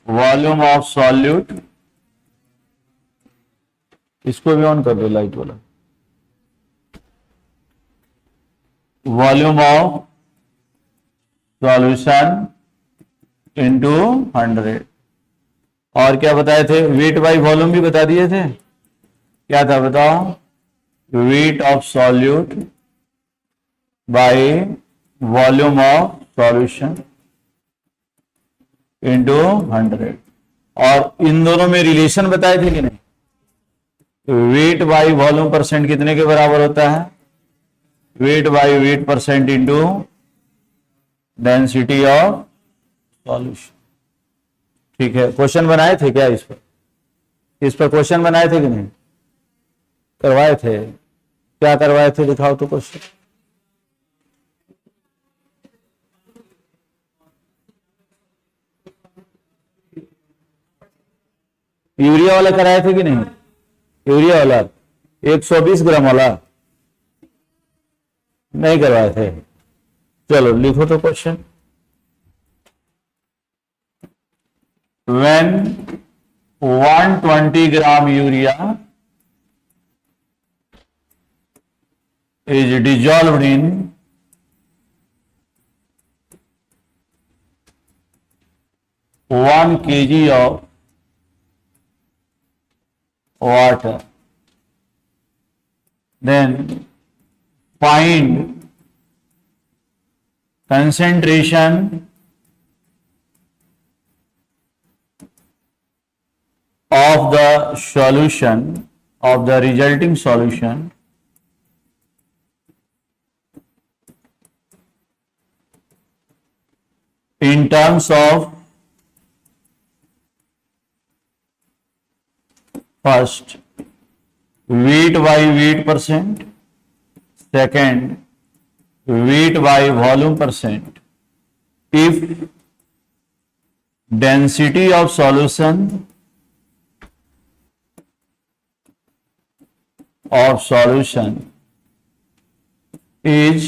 Volume of solute, इसको भी on कर दो लाइट वाला, वॉल्यूम ऑफ सॉल्यूशन इंटू 100। और क्या बताए थे, वेट बाई वॉल्यूम भी बता दिए थे, क्या था बताओ, wait of solute by volume of solution into 100। और इन दोनों में रिलेशन बताए थे कि नहीं, वेट बाई वॉल्यूम परसेंट कितने के बराबर होता है, wait by weight percent into density of solution. ठीक है, क्वेश्चन बनाए थे क्या इस पर क्वेश्चन बनाए थे कि नहीं, करवाए थे, क्या करवाए थे दिखाओ तो क्वेश्चन। यूरिया वाला कराए थे कि नहीं, यूरिया वाला 120 ग्राम वाला नहीं करवाए थे। चलो लिखो तो question, when 120 gram urea is dissolved in 1 kg of water, then find concentration of the solution, of the resulting solution in terms of first weight by weight percent, second weight by volume percent, if density of solution is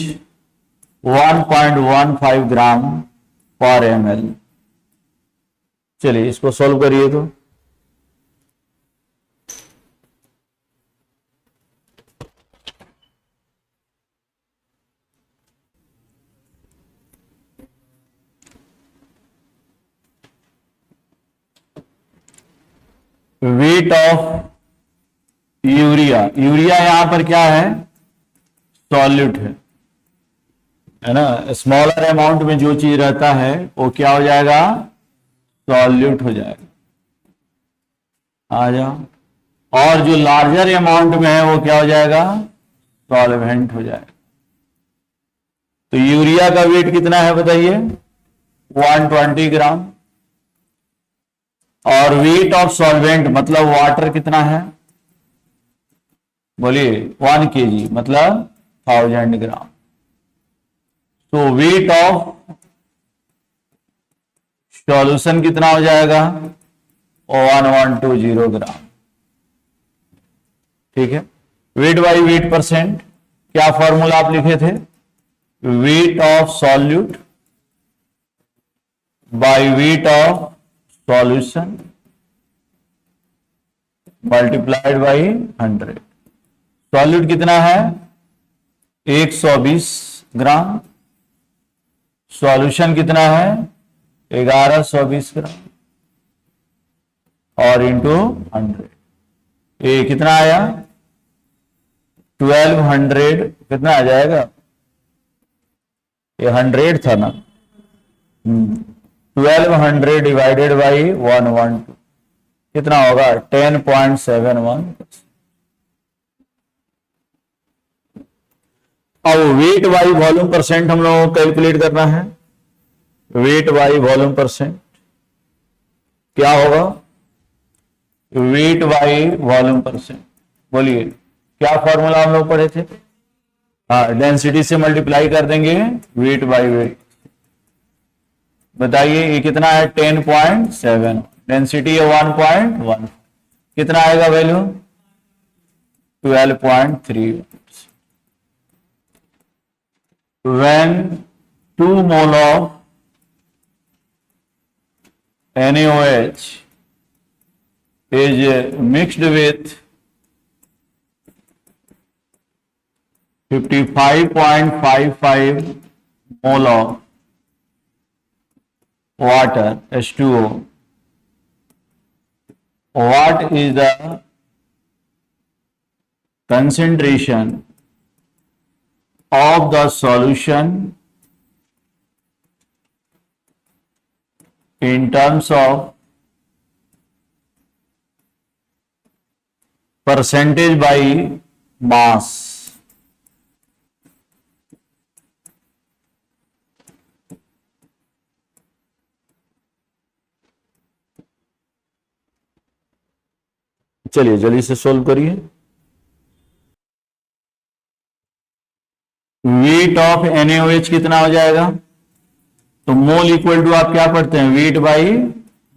1.15 ग्राम पर ml। चलिए इसको solve करिए तो, weight of urea, urea यहां पर क्या है, solute है ना, स्मॉलर अमाउंट में जो चीज रहता है वो क्या हो जाएगा, सॉल्यूट हो जाएगा। आ जाओ, और जो लार्जर अमाउंट में है वो क्या हो जाएगा, सॉल्वेंट हो जाएगा। तो यूरिया का वेट कितना है बताइए, 120 ग्राम, और वेट ऑफ सॉल्वेंट मतलब वाटर कितना है, बोलिए 1 kg मतलब 1000 ग्राम। तो वेट ऑफ सॉल्यूशन कितना हो जाएगा, 1120 ग्राम। ठीक है, वेट बाई वेट परसेंट, क्या फॉर्मूला आप लिखे थे, weight of solute by weight of solution multiplied by 100। Solute कितना है 120 ग्राम, सॉल्यूशन कितना है 1120 ग्राम, और इंटू 100, ये कितना आया 1200, कितना आ जाएगा, ये 100 था ना, 1200 डिवाइडेड बाई 112 कितना होगा 10.71। अब वेट बाई वॉल्यूम परसेंट हम लोगों को कैलकुलेट करना है, वेट बाई वॉल्यूम परसेंट क्या होगा, वेट बाई वॉल्यूम परसेंट, बोलिए क्या फॉर्मूला हम लोग पढ़े थे, हाँ डेंसिटी से मल्टीप्लाई कर देंगे वेट बाई वेट। बताइए ये कितना है 10.7, डेंसिटी है 1.1, कितना आएगा value 12.3। when 2 mole of NaOH is mixed with 55.55 mole of water H2O. What is the concentration of the solution in terms of percentage by mass? चलिए जल्दी से सोल्व करिए। वेट ऑफ NaOH कितना हो जाएगा? तो मोल इक्वल टू आप क्या पढ़ते हैं? Weight by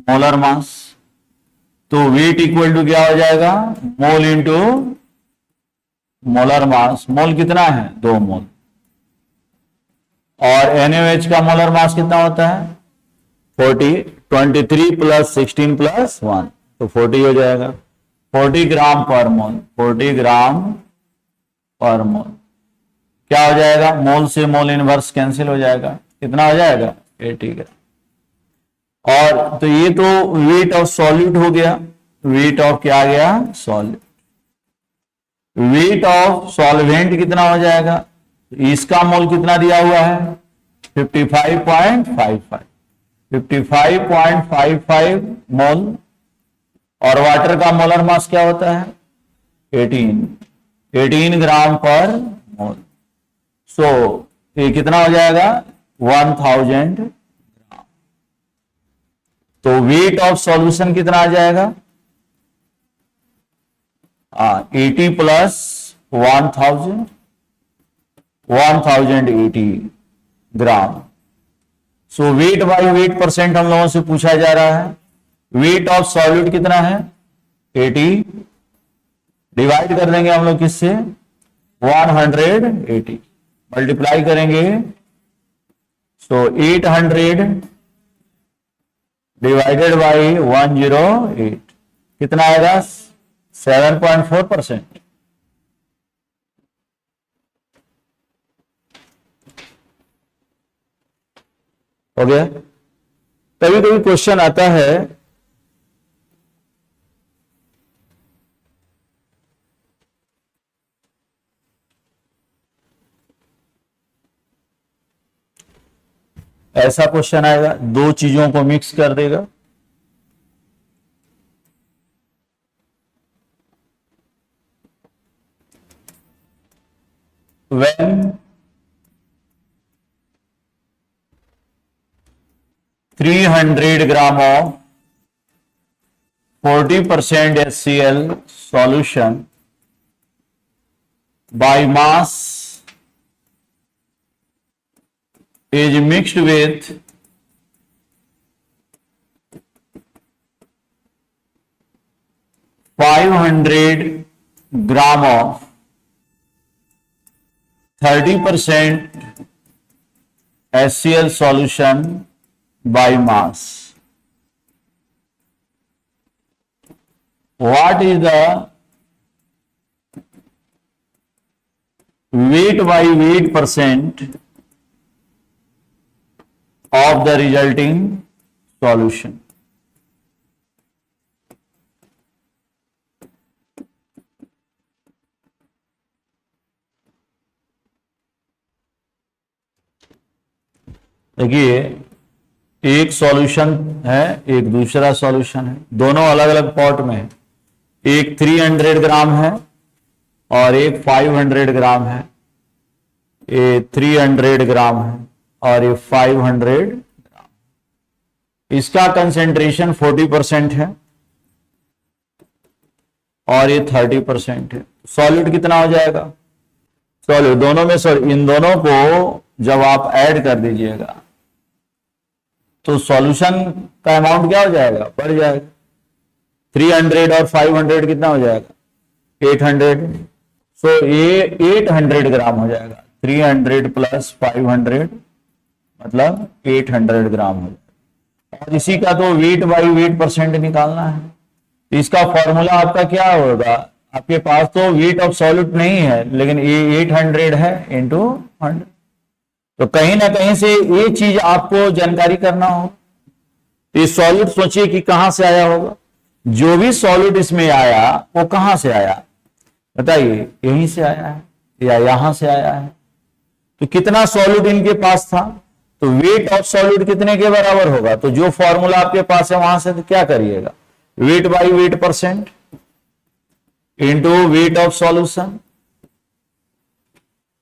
molar mass. तो वेट इक्वल टू क्या हो जाएगा? Mole into molar mass. मोल कितना है? 2 मोल। और NaOH का मोलर मास कितना होता है? 40। 23 प्लस 16 प्लस 1 तो 40 हो जाएगा। 40 ग्राम पर मोल। 40 ग्राम पर मोल क्या हो जाएगा? मोल से मोल इनवर्स कैंसिल हो जाएगा। कितना हो जाएगा? 80 ग्राम। और तो ये तो वेट ऑफ सॉल्यूट हो गया। वेट ऑफ क्या आ गया? सॉल्यूट। वेट ऑफ सॉल्वेंट कितना हो जाएगा? इसका मोल कितना दिया हुआ है? 55.55 55.55 मोल। और वाटर का मोलर मास क्या होता है? 18 ग्राम पर मोल। सो ये कितना हो जाएगा? 1000 ग्राम। तो वेट ऑफ सॉल्यूशन कितना आ जाएगा? 80 plus 1000 1080 gram. So wait by weight percent हम लोगों से पूछा जा रहा है। वेट ऑफ सॉल्यूट कितना है? 80। डिवाइड कर देंगे हम लोग किससे? 180 मल्टीप्लाई करेंगे। सो 800 डिवाइडेड बाई 108 कितना आएगा? 7.4%। हो गया। कभी कभी क्वेश्चन आता है ऐसा क्वेश्चन आएगा, 2 चीजों को मिक्स कर देगा। When 300 gram of 40% HCl solution by mass is mixed with 500 gram of 30% HCl solution by mass. What is the weight by weight percent of the resulting solution? देखिए एक सॉल्यूशन है, एक दूसरा सॉल्यूशन है, दोनों अलग अलग पॉट में है। एक 300 ग्राम है और एक 500 ग्राम है। ये 300 ग्राम है और ये 500 ग्राम। इसका कंसेंट्रेशन 40% है और ये 30% है। सॉल्यूट कितना हो जाएगा? सॉल्यूट दोनों में इन दोनों को जब आप ऐड कर दीजिएगा तो सॉल्यूशन का अमाउंट क्या हो जाएगा? बढ़ जाएगा। 300 और 500 कितना हो जाएगा? 800। सो ये 800 ग्राम हो जाएगा। 300 प्लस 500 मतलब 800 ग्राम हो जाएगा। और इसी का तो वेट बाई वेट परसेंट निकालना है। तो इसका फॉर्मूला आपका क्या होगा, आपके पास तो वेट ऑफ सॉल्यूट नहीं है लेकिन ये 800 है इंटू 100। तो कहीं ना कहीं से ये चीज आपको जानकारी करना होगा। ये सॉल्यूट सोचिए कि कहां से आया होगा, जो भी सॉल्यूट इसमें आया वो कहां से आया बताइए, यहीं से आया है या यहां से आया है। तो कितना सॉल्यूट इनके पास था, तो वेट ऑफ सॉल्यूट कितने के बराबर होगा, तो जो फॉर्मूला आपके पास है वहां से तो क्या करिएगा, wait by weight percent into weight of solution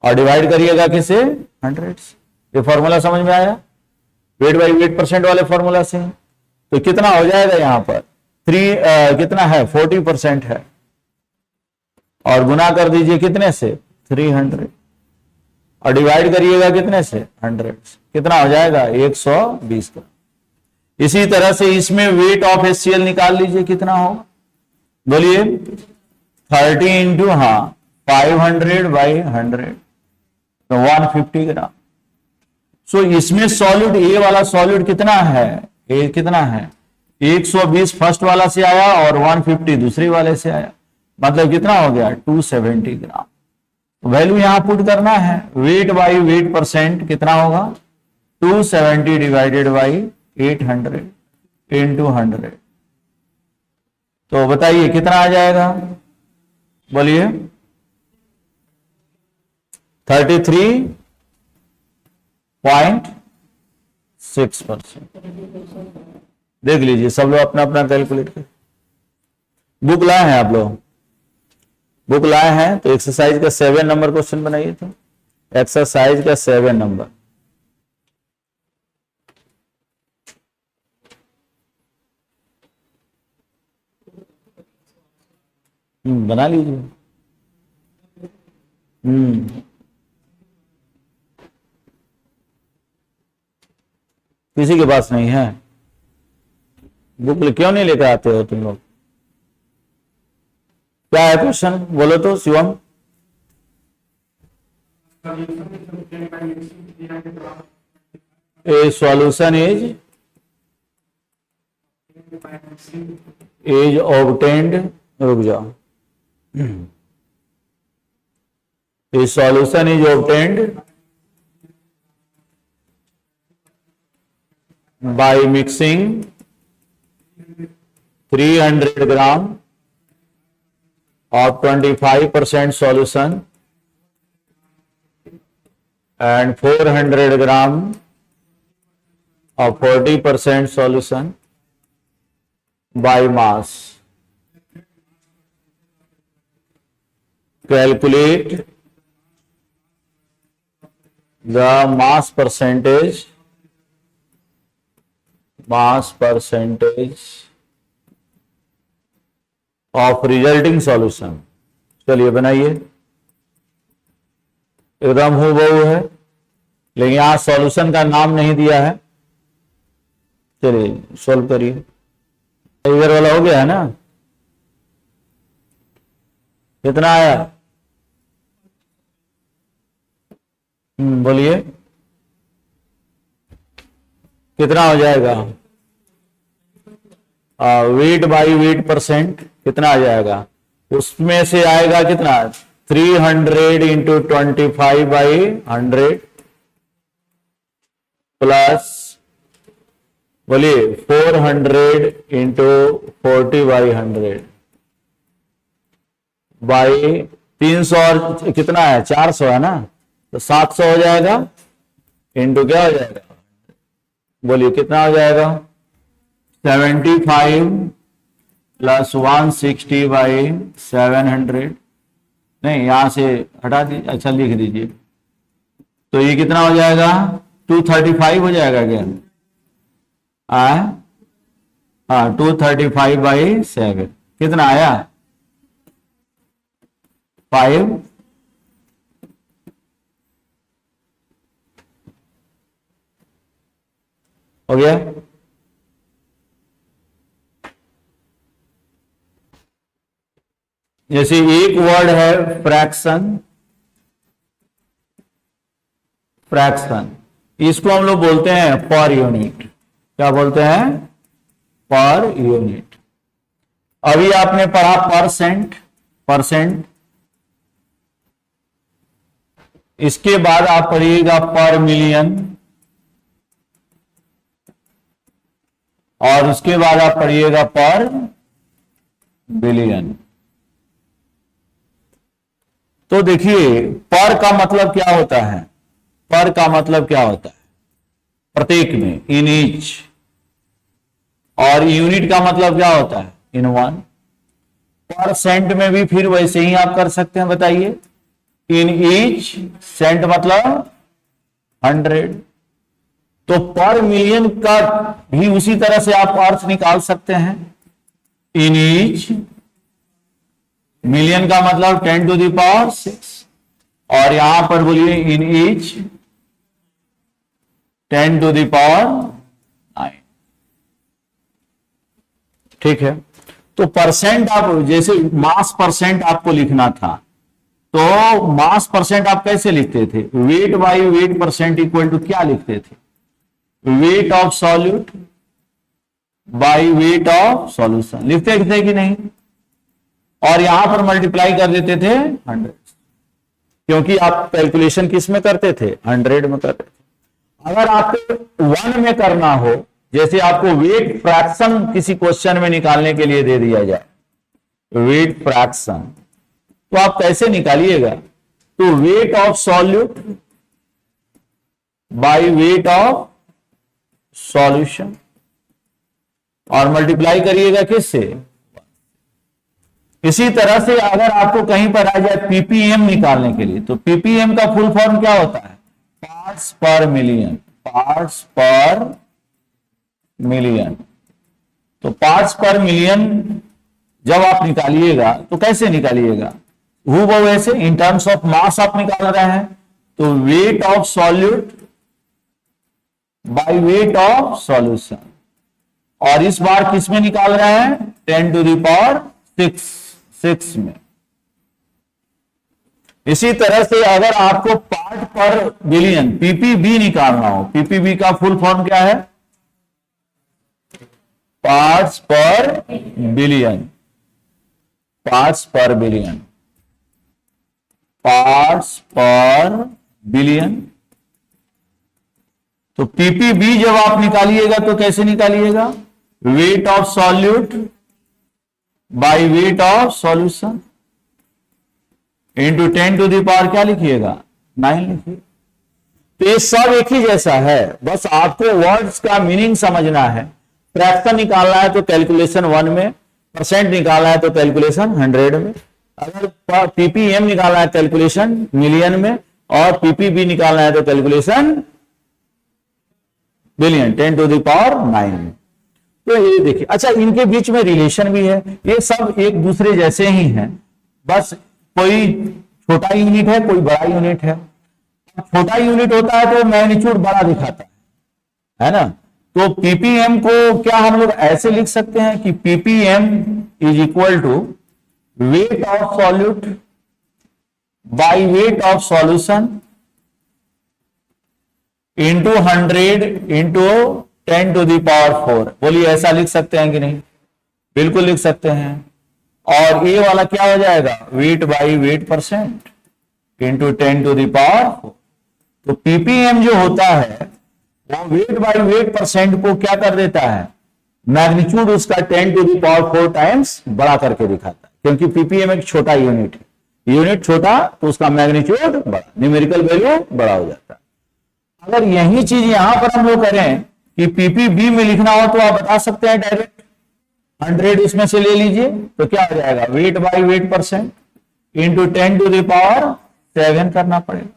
और डिवाइड करिएगा किसे 100 से। ये फॉर्मूला समझ में आया, वेट बाई वेट परसेंट वाले फॉर्मूला से। तो कितना हो जाएगा यहां पर कितना है 40% है और गुना कर दीजिए कितने से 300 और डिवाइड करिएगा कितने से 100 से, कितना हो जाएगा 120 का। इसी तरह से इसमें वेट ऑफ HCl निकाल लीजिए कितना होगा, बोलिए 30 इंटू 500 बाई 100 तो 150 ग्राम। सो इसमें सॉल्यूट ये वाला सॉल्यूट कितना है, ये कितना है 120 फर्स्ट वाला से आया और 150 दूसरे वाले से आया, मतलब कितना हो गया 270 ग्राम। वैल्यू यहां पुट करना है, वेट बाई वेट परसेंट कितना होगा 270 डिवाइडेड बाई 800 इंटू 100। तो बताइए कितना आ जाएगा, बोलिए 33.6%। देख लीजिए सब लोग अपना अपना कैलकुलेट कर। बुक लाए हैं आप लोग, बुक लाए हैं तो एक्सरसाइज का 7 नंबर क्वेश्चन बनाइए। तो एक्सरसाइज का 7 नंबर बना लीजिए। किसी के पास नहीं है बुक, क्यों नहीं लेकर आते हो तुम लोग, क्या है क्वेश्चन बोलो तो शिवम। ए सॉल्यूशन इज ऑब्टेन्ड, रुक जाओ, ए solution is obtained by mixing 300 gram of 25% solution and 400 gram of 40% solution by mass. Calculate the mass percentage of resulting solution। चलिए बनाइए, एकदम हूबहू है लेकिन यहां सॉल्यूशन का नाम नहीं दिया है। चलिए सॉल्व करिए, इधर वाला हो गया है ना, कितना आया बोलिए कितना हो जाएगा, वेट बाई वेट परसेंट कितना आ जाएगा, उसमें से आएगा कितना 300 इंटू 25 बाई 100 प्लस बोलिए 400 इंटू 40 बाई 100 बाई 300 और कितना है 400 है ना, तो 700 हो जाएगा इंटू क्या हो जाएगा, बोलिए कितना हो जाएगा 75 प्लस 160 बाई 700, नहीं यहां से हटा दीजिए, अच्छा लिख दीजिए, तो ये कितना हो जाएगा 235 हो जाएगा क्या, हाँ 235 बाई 7 कितना आया 5। हो गया, जैसे एक वर्ड है फ्रैक्शन, फ्रैक्शन इसको हम लोग बोलते हैं पर यूनिट, क्या बोलते हैं, पर यूनिट। अभी आपने पढ़ा परसेंट, परसेंट, इसके बाद आप पढ़िएगा पर मिलियन, और उसके बाद आप पढ़िएगा पर बिलियन। तो देखिए पर का मतलब क्या होता है, पर का मतलब क्या होता है, प्रत्येक में, इन ईच। और यूनिट का मतलब क्या होता है, इन वन। परसेंट में भी फिर वैसे ही आप कर सकते हैं, बताइए, इन ईच सेंट मतलब 100। तो पर मिलियन का भी उसी तरह से आप अर्थ निकाल सकते हैं, इन ईच, मिलियन का मतलब 10⁶, और यहां पर बोलिए इन ईच 10⁹। ठीक है। तो परसेंट आप जैसे मास परसेंट आपको लिखना था, तो मास परसेंट आप कैसे लिखते थे, weight by weight percent equal to क्या लिखते थे, weight of solute by weight of solution, लिखते थे कि नहीं। और यहां पर मल्टीप्लाई कर देते थे 100, क्योंकि आप कैलकुलेशन किस में करते थे, 100 में करते थे। अगर आपको 1 में करना हो, जैसे आपको वेट फ्रैक्शन किसी क्वेश्चन में निकालने के लिए दे दिया जाए, वेट फ्रैक्शन, तो आप कैसे निकालिएगा, तो wait of solute by weight of solution, और मल्टीप्लाई करिएगा किससे। इसी तरह से अगर आपको कहीं पर आ जाए पीपीएम निकालने के लिए, तो पीपीएम का फुल फॉर्म क्या होता है, पार्ट्स पर मिलियन, पार्ट्स पर मिलियन। तो पार्ट्स पर मिलियन जब आप निकालिएगा तो कैसे निकालिएगा, वो वैसे इन टर्म्स ऑफ मास आप निकाल रहे हैं, तो wait of solute by weight of solution, और इस बार किस में निकाल रहे हैं, 10⁶ में। इसी तरह से अगर आपको पार्ट पर बिलियन पीपीबी निकालना हो, पीपीबी का फुल फॉर्म क्या है, parts per billion, parts per billion, parts per billion. तो पीपीबी जब आप निकालिएगा तो कैसे निकालिएगा, weight of solute by weight of solution into 10⁻, क्या लिखिएगा, 9 लिखिए। तो ये सब एक ही जैसा है, बस आपको वर्ड्स का मीनिंग समझना है। फ्रैक्शन निकालना है तो कैलकुलेशन 1 में, परसेंट निकालना है तो कैलकुलेशन 100 में, अगर पीपीएम निकालना है कैलकुलेशन मिलियन में, और पीपीबी निकालना है तो कैलकुलेशन बिलियन 10⁹ में। तो ये देखिए, अच्छा इनके बीच में रिलेशन भी है, ये सब एक दूसरे जैसे ही हैं, बस कोई छोटा यूनिट है, कोई बड़ा यूनिट है। छोटा यूनिट होता है तो मैग्नीट्यूड बड़ा दिखाता है ना। तो पीपीएम को क्या हम लोग ऐसे लिख सकते हैं कि PPM is equal to weight of solute by weight of solution into 100 into 10⁴। बोलिए ऐसा लिख सकते हैं कि नहीं, बिल्कुल लिख सकते हैं। और ये वाला क्या हो जाएगा, wait by weight percent into 10⁴। तो पीपीएम जो होता है वो वेट बाई वेट परसेंट को क्या कर देता है, मैग्नीट्यूड उसका 10⁴ टाइम्स बड़ा करके दिखाता है, क्योंकि पीपीएम एक छोटा यूनिट है, यूनिट छोटा तो उसका मैग्नीट्यूड बड़ा, न्यूमेरिकल वैल्यू बड़ा हो जाता है। अगर यही चीज यहां पर हम लोग करें कि पीपीबी में लिखना हो तो आप बता सकते हैं डायरेक्ट 100 इसमें से ले लीजिए, तो क्या हो जाएगा, wait by weight percent into 10⁻7 करना पड़ेगा।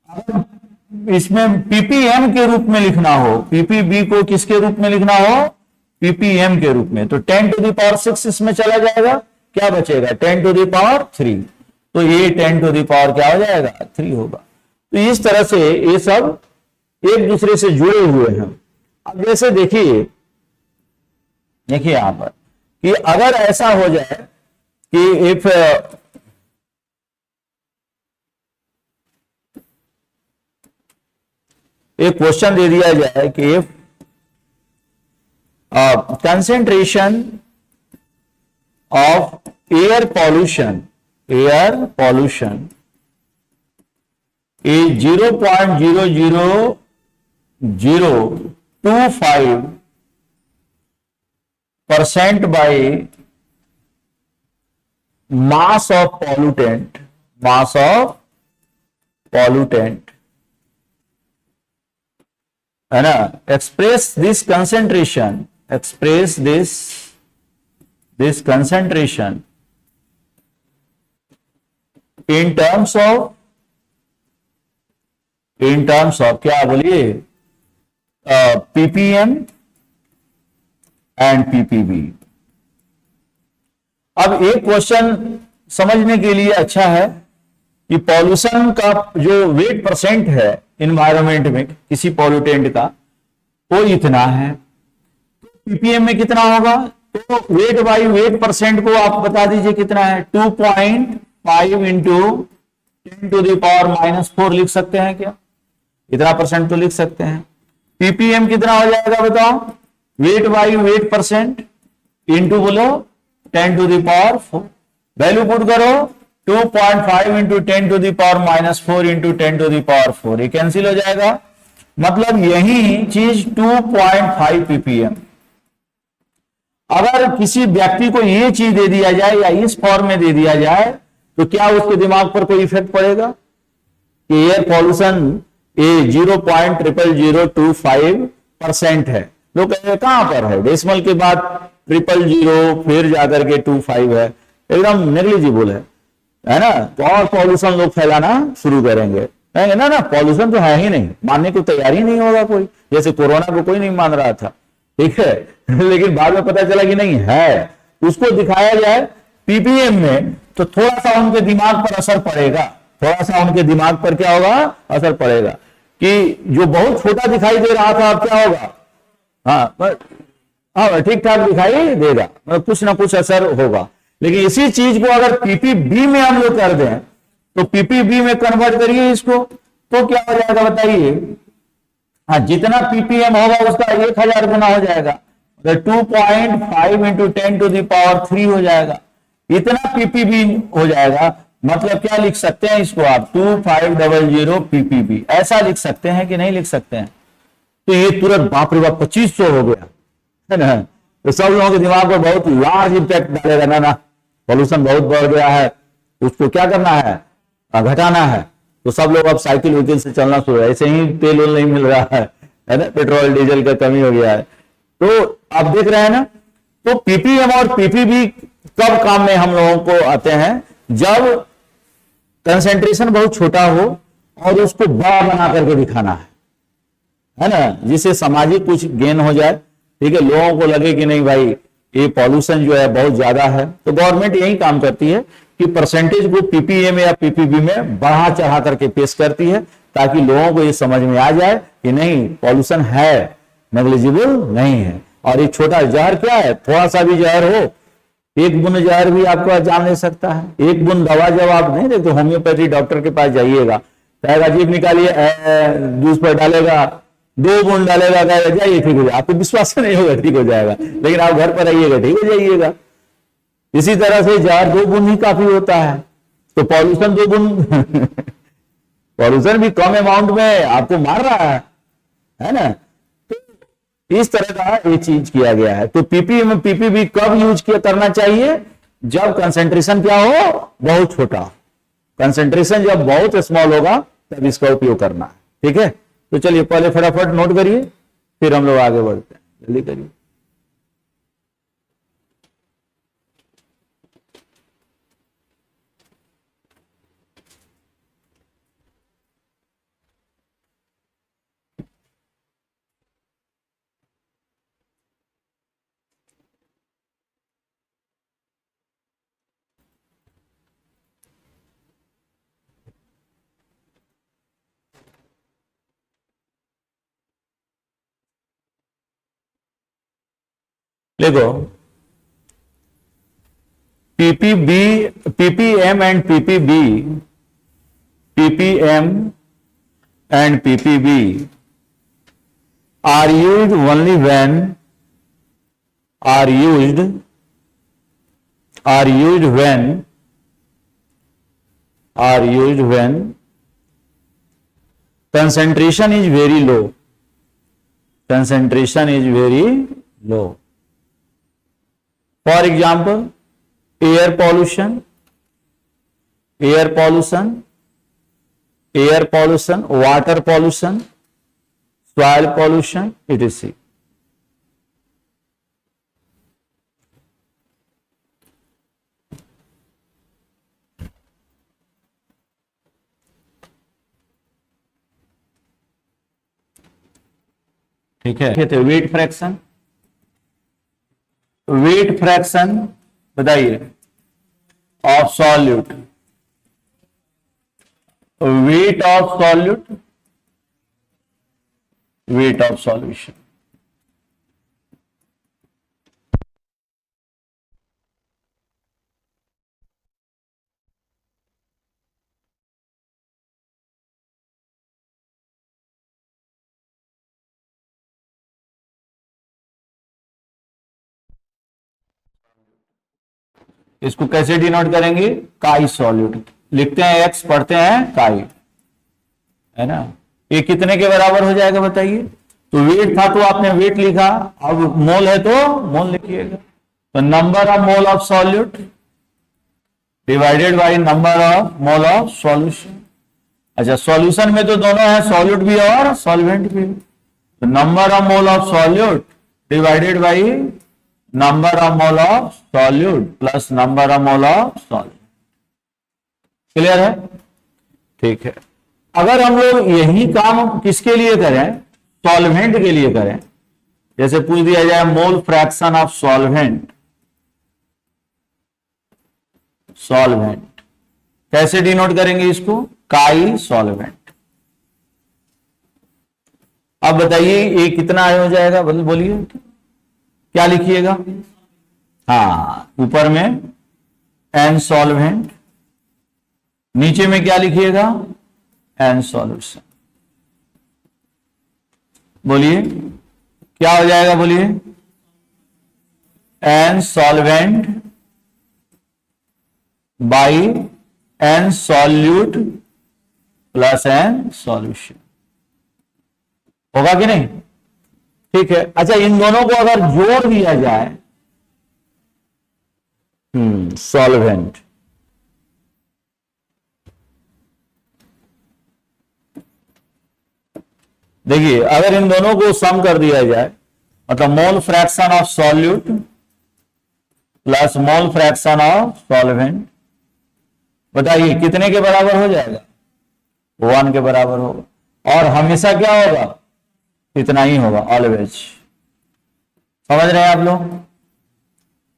अगर इसमें पीपीएम के रूप में लिखना हो, पीपीबी को किसके रूप में लिखना हो, पीपीएम के रूप में, तो 10⁶ इसमें चला जाएगा, क्या बचेगा 10⁻3। तो ये 10⁻ क्या हो जाएगा, 3 होगा। तो इस तरह से ये सब एक दूसरे से जुड़े हुए हैं। अब जैसे देखिए यहां पर कि अगर ऐसा हो जाए कि इफ एक क्वेश्चन दे दिया जाए कि if concentration of air pollution is 0.00025% by mass of pollutant, है ना. express this concentration in terms of क्या बोलिए, ppm एंड ppb. अब एक क्वेश्चन समझने के लिए अच्छा है कि पॉल्यूशन का जो वेट परसेंट है इन्वायरमेंट में किसी पॉल्यूटेंट का, वो इतना है, तो पीपीएम में कितना होगा. तो वेट बाई वेट परसेंट को आप बता दीजिए कितना है. 2.5 इंटू 10⁻⁻⁴ लिख सकते हैं क्या. इतना परसेंट तो लिख सकते हैं. पीपीएम कितना हो जाएगा बताओ. Wait by weight percent into बोलो 10⁻⁴. वैल्यू पुट करो 2.5 इंटू 10⁻⁻⁴ इंटू 10⁻⁴. ये कैंसिल हो जाएगा. मतलब यही चीज 2.5 पीपीएम. अगर किसी व्यक्ति को ये चीज दे दिया जाए या इस फॉर्म में दे दिया जाए तो क्या उसके दिमाग पर कोई इफेक्ट पड़ेगा कि एयर पॉल्यूशन 0.00025% है. लोग कहेंगे कहां पर है, डेसिमल के बाद 000 फिर जाकर के 25 है, एकदम नेग्लिजिबल है ना. तो और पॉल्यूशन लोग फैलाना शुरू करेंगे. ना पॉल्यूशन तो है ही नहीं, मानने को तैयार ही नहीं होगा कोई. जैसे कोरोना को कोई नहीं मान रहा था, ठीक है, लेकिन बाद में पता चला कि नहीं है. उसको दिखाया जाए पीपीएम में तो थोड़ा सा उनके दिमाग पर असर पड़ेगा. थोड़ा सा उनके दिमाग पर क्या होगा, असर पड़ेगा कि जो बहुत छोटा दिखाई दे रहा था अब क्या होगा, हाँ ठीक ठाक दिखाई देगा, मतलब कुछ ना कुछ असर होगा. लेकिन इसी चीज को अगर पीपीबी में हम लोग कर दें तो पीपीबी में कन्वर्ट करिए इसको तो क्या हो जाएगा बताइए. हाँ, जितना पीपीएम होगा उसका 1000 गुना हो जाएगा. 2.5 इंटू 10⁻³ हो जाएगा. इतना पीपीबी हो जाएगा. मतलब क्या लिख सकते हैं इसको आप 2500 पीपीबी ऐसा लिख सकते हैं कि नहीं लिख सकते हैं. तो ये तुरंत बाप रे बाप 2500 हो गया है ना. तो सब लोगों के दिमाग पर बहुत लार्ज इंपैक्ट डालेगा. ना पॉल्यूशन बहुत बढ़ गया है, उसको क्या करना है, घटाना है. तो सब लोग अब साइकिल व्हीकल से चलना शुरू है. ऐसे ही तेल वेल नहीं मिल रहा है ना, पेट्रोल डीजल का कमी हो गया है. तो आप देख रहे हैं ना. तो पीपीएम और पीपीबी कब काम में हम लोगों को आते हैं, जब कंसेंट्रेशन बहुत छोटा हो और उसको बड़ा बना करके दिखाना है ना, जिससे सामाजिक कुछ गेन हो जाए. ठीक है, लोगों को लगे कि नहीं भाई ये पॉल्यूशन जो है बहुत ज्यादा है. तो गवर्नमेंट यही काम करती है कि परसेंटेज को पीपीएम या पीपीबी में बढ़ा चढ़ा करके पेश करती है ताकि लोगों को ये समझ में आ जाए कि नहीं पॉल्यूशन है, नेग्लिजिबल नहीं है. और ये छोटा जहर क्या है, थोड़ा सा भी जहर हो, एक बूंद जहर भी आपको जान ले सकता है. एक बूंद दवा जब आप नहीं देखते होम्योपैथी डॉक्टर के पास जाइएगा, कहेगा जीभ निकालिए, जूस पर डालेगा, 2 बूंद डालेगा, कहेगा जाइए ठीक हो जाए. आपको विश्वास नहीं होगा ठीक हो जाएगा, लेकिन आप घर पर आइएगा ठीक हो जाइएगा. इसी तरह से जहर 2 बूंद ही काफी होता है. तो पॉल्यूशन 2 बूंद पॉल्यूशन भी कम अमाउंट में आपको मार रहा है ना. तो इस तरह का ये चीज किया गया है. तो पीपीएम पीपीबी कब यूज किया करना चाहिए, जब कंसेंट्रेशन क्या हो, बहुत छोटा. कंसेंट्रेशन जब बहुत स्मॉल होगा तब इसका उपयोग करना है. ठीक है, तो चलिए पहले फटाफट नोट करिए फिर हम लोग आगे बढ़ते हैं. जल्दी करिए. देखो PPB, ppm and PPB, ppm and PPB are used only when are used when concentration is very low. Concentration is very low. For example, air pollution, water pollution, soil pollution, etc. ठीक है, तो weight fraction बताइए of solute, weight of solution. इसको कैसे denote करेंगे? Chi solute लिखते हैं, x पढ़ते हैं काई, है ना। ये कितने के बराबर हो जाएगा बताइए? तो वेट था तो आपने वेट लिखा, अब मोल है तो मोल लिखिएगा। तो number of mole of solute divided by number of mole of solution. अच्छा, सॉल्यूशन में तो दोनों है, सॉल्यूट भी और सॉल्वेंट भी। तो number of mole of solute divided by number of mole of solute plus number of mole of solute. Clear है? ठीक है। अगर हम लोग यही काम किसके लिए करें? सॉल्वेंट के लिए करें। जैसे पूछ दिया जाए मोल फ्रैक्शन ऑफ सॉल्वेंट, कैसे डिनोट करेंगे इसको? काई सॉल्वेंट। अब बताइए ये कितना हो जाएगा? बोलिए क्या लिखिएगा? हाँ, ऊपर में एन सॉल्वेंट, नीचे में क्या लिखिएगा? N solution. बोलिए क्या हो जाएगा? बोलिए N solvent by N solute plus N solution. होगा कि नहीं? ठीक है। अच्छा, इन दोनों को अगर जोड़ दिया जाए, सॉल्वेंट, देखिए अगर इन दोनों को सम कर दिया जाए, मतलब मोल fraction of solute plus mole fraction of solvent, बताइए कितने के बराबर हो जाएगा? 1 के बराबर होगा। और हमेशा क्या होगा? इतना ही होगा, ऑलवेज। समझ रहे हैं आप लोग?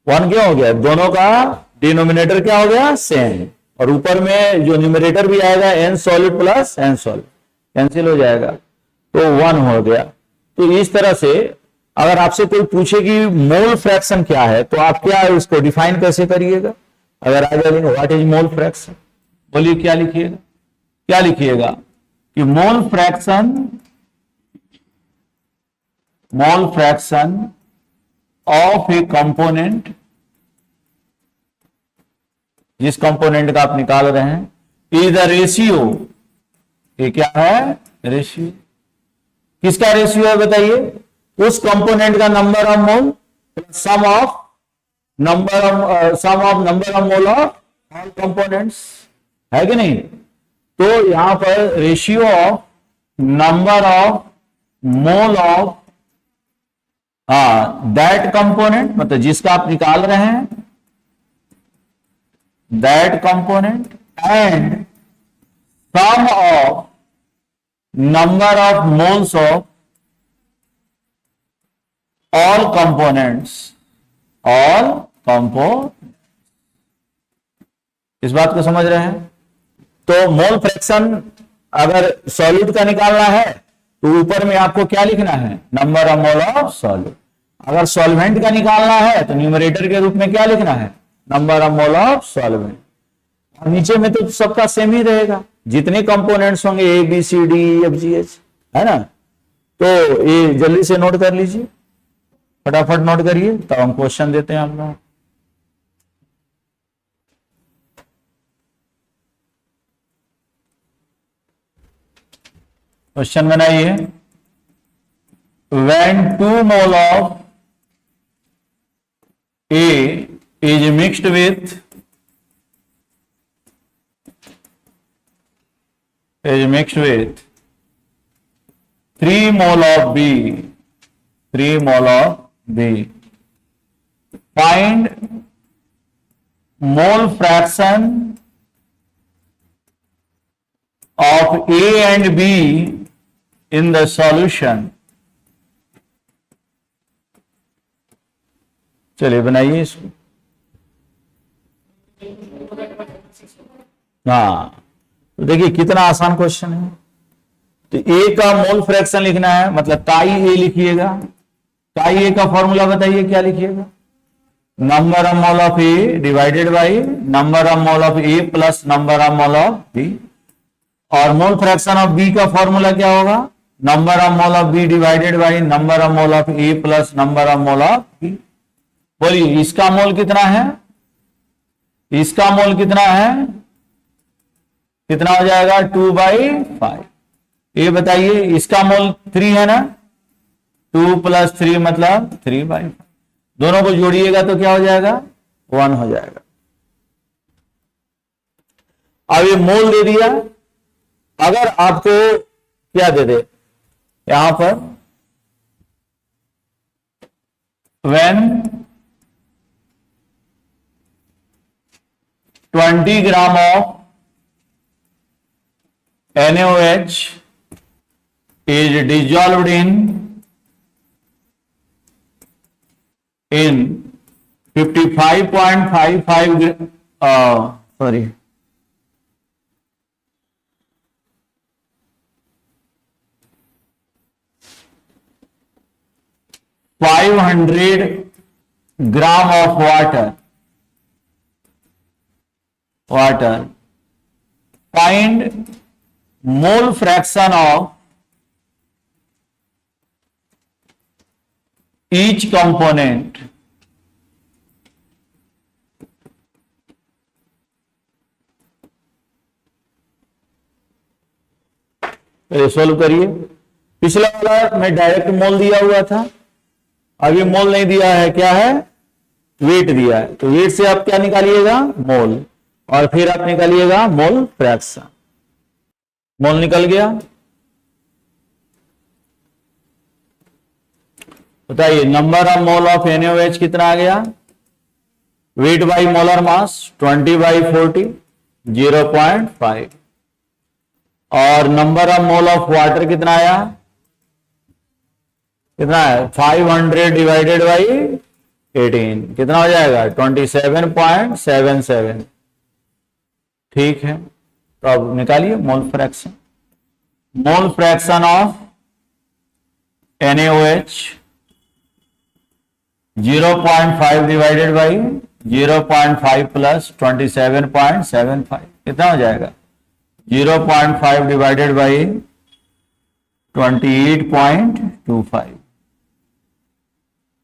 1 क्यों हो गया? दोनों का डिनोमिनेटर क्या हो गया? सेम। और ऊपर में जो न्यूमरेटर भी आएगा N solute plus N solute, cancel हो जाएगा, तो 1 हो गया। तो इस तरह से अगर आपसे कोई पूछे कि मोल फ्रैक्शन क्या है, तो आप क्या इसको डिफाइन कैसे करिएगा? अगर आ जाए व्हाट इज मोल फ्रैक्शन, बोलिए क्या लिखिएगा? क्या लिखिएगा कि मोल फ्रैक्शन ऑफ ए कंपोनेंट, जिस कंपोनेंट का आप निकाल रहे हैं, इज द रेशियो। ये क्या है? रेशियो। किसका रेशियो है बताइए? उस कंपोनेंट का number of mole sum of number of mole of all components, है कि नहीं? तो यहां पर ratio of number of mole of that component, मतलब जिसका आप निकाल रहे हैं, that component and sum of number of moles of all components, इस बात को समझ रहे हैं? तो मोल फ्रैक्शन अगर सॉल्यूट का निकालना है तो ऊपर में आपको क्या लिखना है? Number of mole of solute. अगर सॉल्वेंट का निकालना है तो न्यूमरेटर के रूप में क्या लिखना है? Number of mole of solvent. और नीचे में तो सबका सेम ही रहेगा, जितने कंपोनेंट्स होंगे A B C D F G H, है ना। तो ये जल्दी से नोट कर लीजिए, फटाफट नोट करिए, तब हम क्वेश्चन देते हैं आप लोग। क्वेश्चन बनाइए। When 2 mole of A is mixed with 3 mole of B, 3 mole of B, find mole fraction of A and B in the solution। चलिए बनाइए इसको। हाँ, तो देखिए कितना आसान क्वेश्चन है। तो ए का मोल फ्रैक्शन लिखना है, मतलब काई ए लिखिएगा। काई ए का फॉर्मूला बताइए क्या लिखिएगा? Number of mole of A divided by number of mole of A plus number of mole of B. और मोल फ्रैक्शन ऑफ बी का फॉर्मूला क्या होगा? Number of mole of B divided by number of mole of A plus number of mole of B. बोलिए इसका मोल कितना है? इसका मोल कितना है? कितना हो जाएगा? 2/5। ये बताइए इसका मोल 3 है ना, 2 + 3 मतलब 3/5। दोनों को जोड़िएगा तो क्या हो जाएगा? 1 हो जाएगा। अब ये मोल दे दिया। अगर आपको क्या दे दे यहां पर, when 20 gram of NaOH is dissolved in 55.55 sorry 500 gram of water, find mole fraction of each component। Solve करिए। पिछला वाला में डायरेक्ट मोल दिया हुआ था, अभी मोल नहीं दिया है, क्या है? वेट दिया है। तो वेट से आप क्या निकालिएगा? मोल। और फिर आप निकालिएगा मोल फ्रैक्शन। मोल निकल गया। बताइए number of mole of NaOH कितना आ गया? Weight by molar mass 20/40 0.5। और number of mole of water कितना आया? कितना है? 500 डिवाइडेड बाई 18 कितना हो जाएगा? 27.77। ठीक है, तो अब निकालिए mole fraction. Mole fraction of NaOH 0.5 divided by 0.5 plus 27.75 कितना हो जाएगा? 0.5 डिवाइडेड बाई 28.25।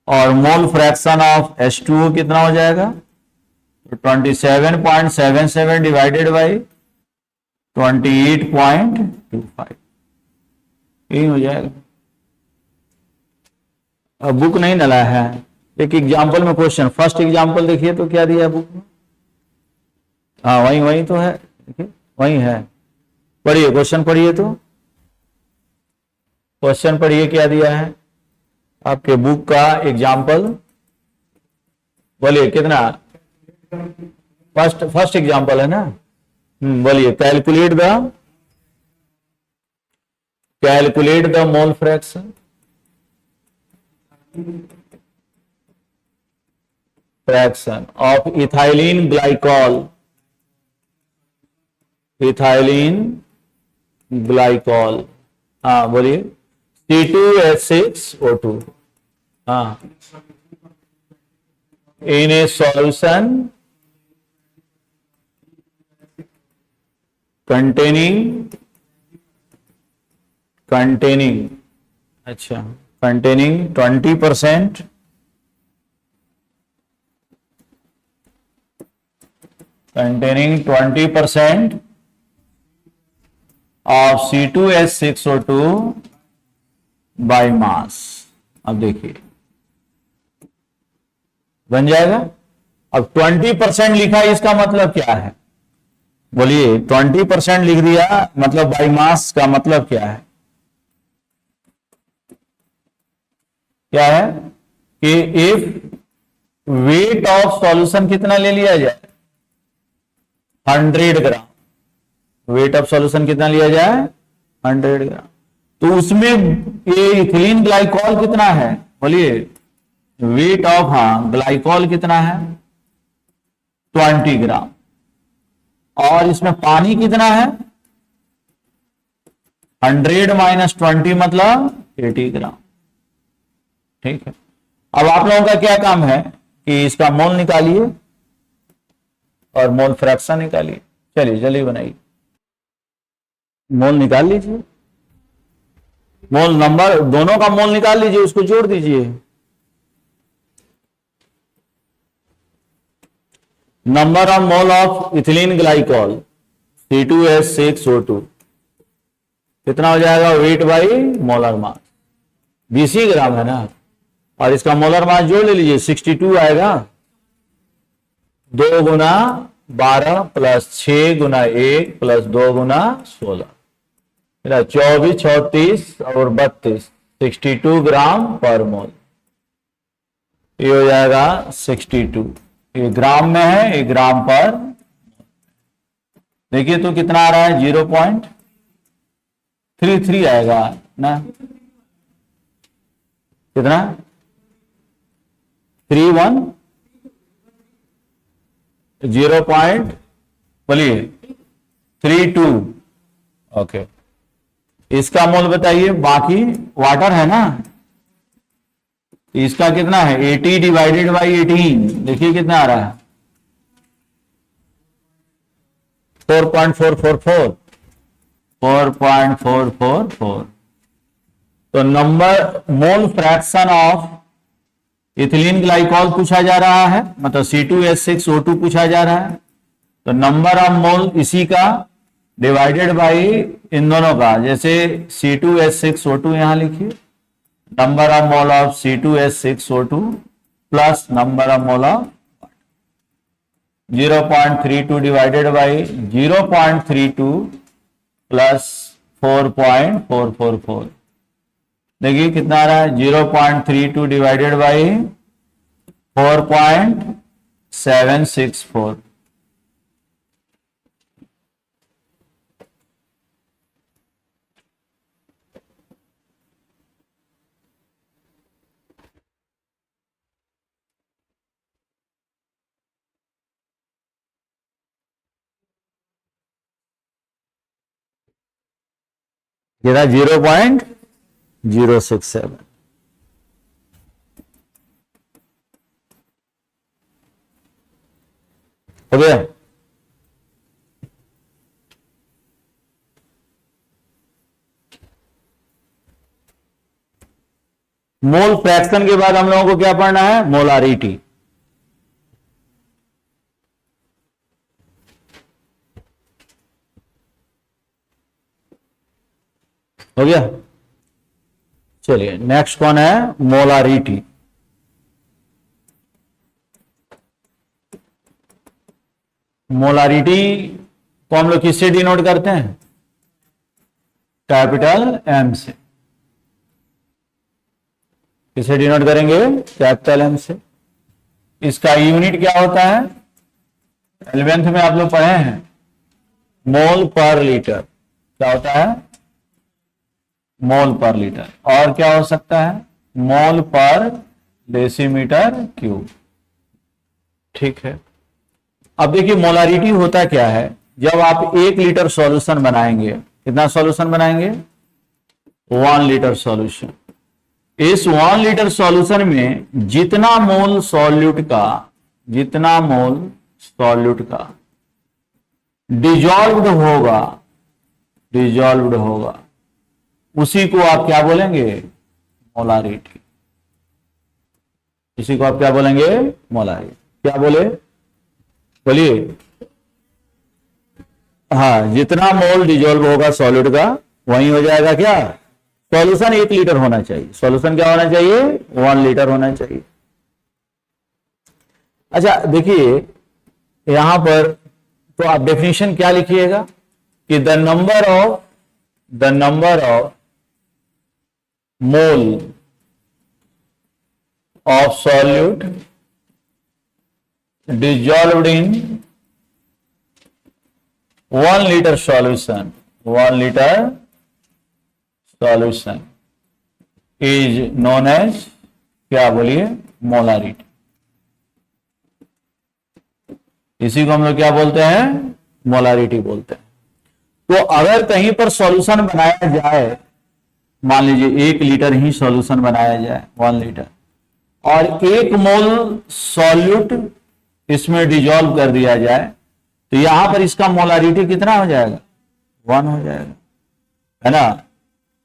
और मोल फ्रैक्शन ऑफ H2O कितना हो जाएगा? 27.77 डिवाइडेड बाई 28.25 यही हो जाएगा। अब बुक नहीं डला है, एक एग्जाम्पल में क्वेश्चन, फर्स्ट एग्जाम्पल देखिए तो क्या दिया है बुक में? हाँ वही तो है, देखिए वही है। पढ़िए क्वेश्चन, पढ़िए तो क्वेश्चन पढ़िए क्या दिया है आपके बुक का एग्जाम्पल। बोलिए कितना? फर्स्ट एग्जाम्पल है ना। बोलिए calculate the mole fraction of ethylene glycol. हाँ बोलिए C2H6O2 हाँ in a solution containing अच्छा 20% containing 20% of C2H6O2 by mass। अब देखिए बन जाएगा। अब 20% लिखा है, इसका मतलब क्या है? बोलिए, 20% लिख दिया मतलब बाई मास का मतलब क्या है? क्या है कि इफ वेट ऑफ सॉल्यूशन कितना ले लिया जाए, 100 ग्राम, वेट ऑफ सॉल्यूशन कितना लिया जाए, 100 ग्राम, तो उसमें ये इथिलीन ग्लाइकॉल कितना है? बोलिए, वेट ऑफ, हाँ, ग्लाइकॉल कितना है, 20 ग्राम, और इसमें पानी कितना है, 100 माइनस 20 मतलब 80 ग्राम। ठीक है, अब आप लोगों का क्या काम है कि इसका मोल निकालिए और मोल फ्रैक्शन निकालिए। चलिए जल्दी बनाइए, मोल निकाल लीजिए, मोल नंबर दोनों का मोल निकाल लीजिए, उसको जोड़ दीजिए। Number of mole of ethylene glycol C2H6O2 कितना हो जाएगा, वेट बाई मोलर मास, 20 ही ग्राम है ना, और इसका मोलर मास जोड़ ले लीजिए, 62 आएगा। 2 गुना 12 प्लस 6 गुना 1 प्लस 2 गुना 16, 24, 34 और 32, 62 ग्राम पर मोल। ये हो जाएगा 62, ये ग्राम में है, ये ग्राम पर। देखिए तो कितना आ रहा है, 0.33 आएगा ना, कितना, 31, 0. बोलिए 32। ओके, इसका मोल बताइए, बाकी वाटर है ना, इसका कितना है, 80 डिवाइडेड बाई 18, देखिए कितना आ रहा है, 4.444, 4.444। तो number mole fraction of ethylene glycol पूछा जा रहा है, मतलब C2H6O2 पूछा जा रहा है, तो नंबर ऑफ मोल इसी का डिवाइडेड बाई इन दोनों का, जैसे C2H6O2 यहां लिखिए, number of mole of C2H6O2 plus number of mole of 0.32 divided by 0.32 plus 4.444, देखिए कितना आ रहा है, 0.32 डिवाइडेड बाई 4.764। ये रहा 0.067। हो गया? मोल फ्रैक्शन के बाद हम लोगों को क्या पढ़ना है, मोलारिटी। हो गया? चलिए नेक्स्ट कौन है, मोलारिटी। मोलारिटी को हम लोग किससे डिनोट करते हैं, कैपिटल एम से। किसे डिनोट करेंगे, कैपिटल एम से। इसका यूनिट क्या होता है, 11th में आप लोग पढ़े हैं, मोल पर लीटर। क्या होता है, मोल पर लीटर। और क्या हो सकता है, मोल पर डेसीमीटर क्यूब। ठीक है, अब देखिए मोलारिटी होता क्या है, जब आप 1 लीटर सॉल्यूशन बनाएंगे, कितना सॉल्यूशन बनाएंगे, 1 लीटर सॉल्यूशन। इस 1 लीटर सॉल्यूशन में जितना मोल सॉल्यूट का डिजॉल्व्ड होगा, उसी को आप क्या बोलेंगे, मोलारिटी। इसी को आप क्या बोलेंगे, मोलारिटी। क्या बोले, बोलिए, हाँ, जितना मोल डिजोल्व होगा सॉलिड का वही हो जाएगा क्या, सॉल्यूशन 1 लीटर होना चाहिए। सॉल्यूशन क्या होना चाहिए, 1 लीटर होना चाहिए। अच्छा देखिए यहां पर तो आप डेफिनेशन क्या लिखिएगा कि the number of mole of solute dissolved in 1 liter solution, 1 liter solution is known as, क्या बोलिए, मोलारिटी। इसी को हम लोग क्या बोलते हैं, मोलारिटी बोलते हैं। तो अगर कहीं पर सॉल्यूशन बनाया जाए, मान लीजिए 1 लीटर ही सॉल्यूशन बनाया जाए, 1 लीटर, और 1 मोल सॉल्यूट इसमें डिजॉल्व कर दिया जाए, तो यहां पर इसका मोलारिटी कितना हो जाएगा, 1 हो जाएगा, है ना।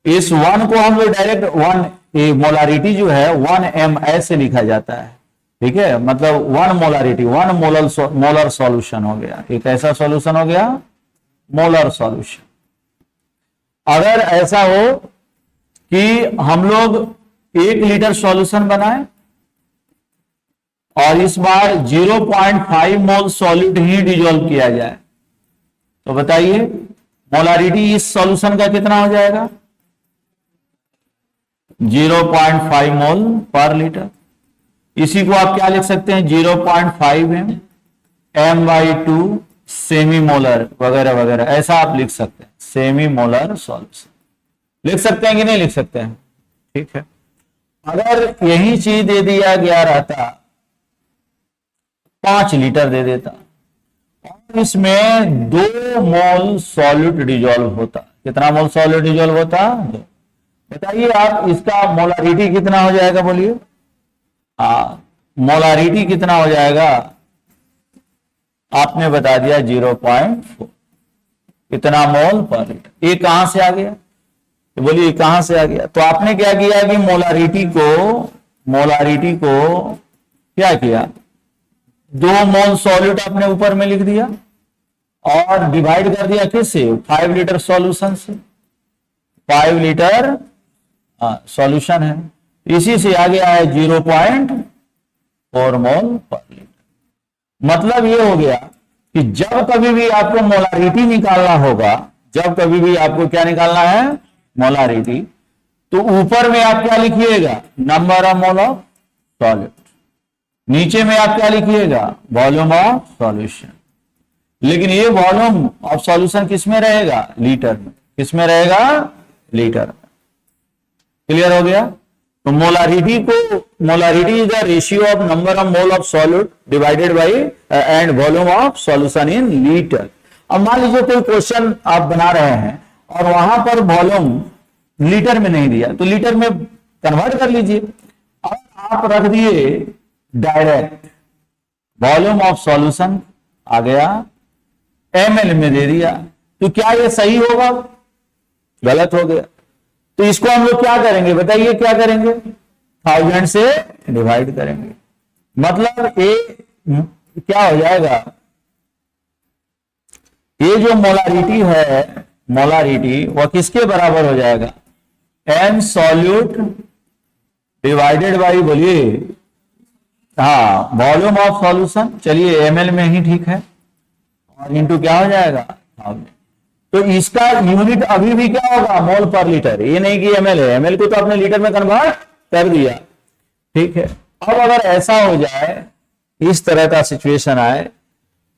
इस 1 को हम लोग डायरेक्ट 1 मोलारिटी जो है 1 ml से लिखा जाता है, ठीक है। मतलब 1 मोलारिटी 1 मोलर सॉल्यूशन हो गया, एक ऐसा सॉल्यूशन हो गया मोलर सॉल्यूशन। अगर ऐसा हो कि हम लोग 1 लीटर सॉल्यूशन बनाए और इस बार 0.5 मोल सॉल्यूट ही डिजोल्व किया जाए, तो बताइए मोलारिटी इस सॉल्यूशन का कितना हो जाएगा, 0.5 मोल पर लीटर। इसी को आप क्या लिख सकते हैं, 0.5 m/2 सेमी मोलर वगैरह वगैरह, ऐसा आप लिख सकते हैं, सेमी मोलर सॉल्यूशन लिख सकते हैं कि नहीं लिख सकते हैं, ठीक है। अगर यही चीज दे दिया गया रहता 5 लीटर दे देता और इसमें 2 मोल सॉल्यूट डिजोल्व होता, कितना मोल सॉल्यूट डिजोल्व होता, 2। बताइए आप इसका मोलारिटी कितना हो जाएगा, बोलिए। मोलारिटी कितना हो जाएगा, आपने बता दिया 0.4, कितना मोल पर लीटर। ये कहां से आ गया, तो बोलिए कहां से आ गया। तो आपने क्या किया कि मोलारिटी को क्या किया, 2 मोल सॉल्यूट आपने ऊपर में लिख दिया और डिवाइड कर दिया किससे, 5 लीटर सॉल्यूशन से। 5 लीटर सॉल्यूशन है, इसी से आ गया है 0.4 मोल पर लीटर। मतलब ये हो गया कि जब कभी भी आपको मोलारिटी निकालना होगा, जब कभी भी आपको क्या निकालना है, मोलारिटी, तो ऊपर में आप क्या लिखिएगा, number of mole of solute, नीचे में आप क्या लिखिएगा, वॉल्यूम ऑफ सॉल्यूशन। लेकिन ये वॉल्यूम ऑफ सॉल्यूशन किस में रहेगा, लीटर में, किस में रहेगा, लीटर में। क्लियर हो गया। तो molarity is the ratio of number of mole of solute divided by and volume of solution in litre. अब मान लीजिए कोई क्वेश्चन आप बना रहे हैं और वहां पर वॉल्यूम लीटर में नहीं दिया, तो लीटर में कन्वर्ट कर लीजिए और आप रख दिए डायरेक्ट वॉल्यूम ऑफ सॉल्यूशन आ गया, ml में दे दिया, तो क्या ये सही होगा, गलत हो गया। तो इसको हम लोग क्या करेंगे, बताइए क्या करेंगे, 1000 से डिवाइड करेंगे। मतलब ये क्या हो जाएगा, ये जो मोलारिटी है, मोलारिटी वह किसके बराबर हो जाएगा, m सॉल्यूट डिवाइडेड बाई, बोलिए, हाँ, वॉल्यूम ऑफ सॉल्यूशन, चलिए ml में ही ठीक है, और इंटू क्या हो जाएगा, 1000। तो इसका यूनिट अभी भी क्या होगा, मोल पर लीटर, ये नहीं कि ml है, ml को तो आपने लीटर में कन्वर्ट कर दिया, ठीक है। अब अगर ऐसा हो जाए, इस तरह का सिचुएशन आए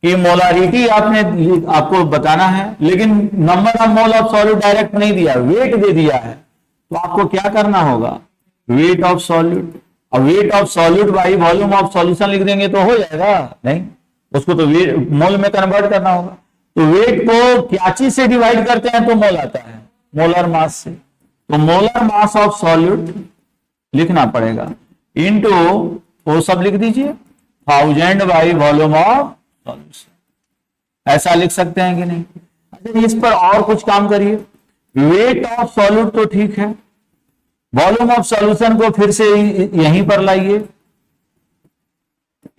कि मोलारिटी आपको बताना है लेकिन number of mole of solute direct नहीं दिया, वेट दे दिया है, तो आपको क्या करना होगा, वेट ऑफ सॉल्यूट। अब wait of solute by volume of solution लिख देंगे तो हो जाएगा, नहीं, उसको तो मोल में कन्वर्ट करना होगा। तो वेट को क्या चीज से डिवाइड करते हैं तो मोल आता है, मोलर मास से। तो मोलर मास ऑफ सॉल्यूट लिखना पड़ेगा, इनटू वो सब लिख दीजिए 1000 बाई वॉल्यूम ऑफ सॉल्यूशन, ऐसा लिख सकते हैं कि नहीं। अच्छा, इस पर और कुछ काम करिए, वेट ऑफ सॉल्यूट तो ठीक है, वॉल्यूम ऑफ सॉल्यूशन को फिर से यहीं पर लाइए,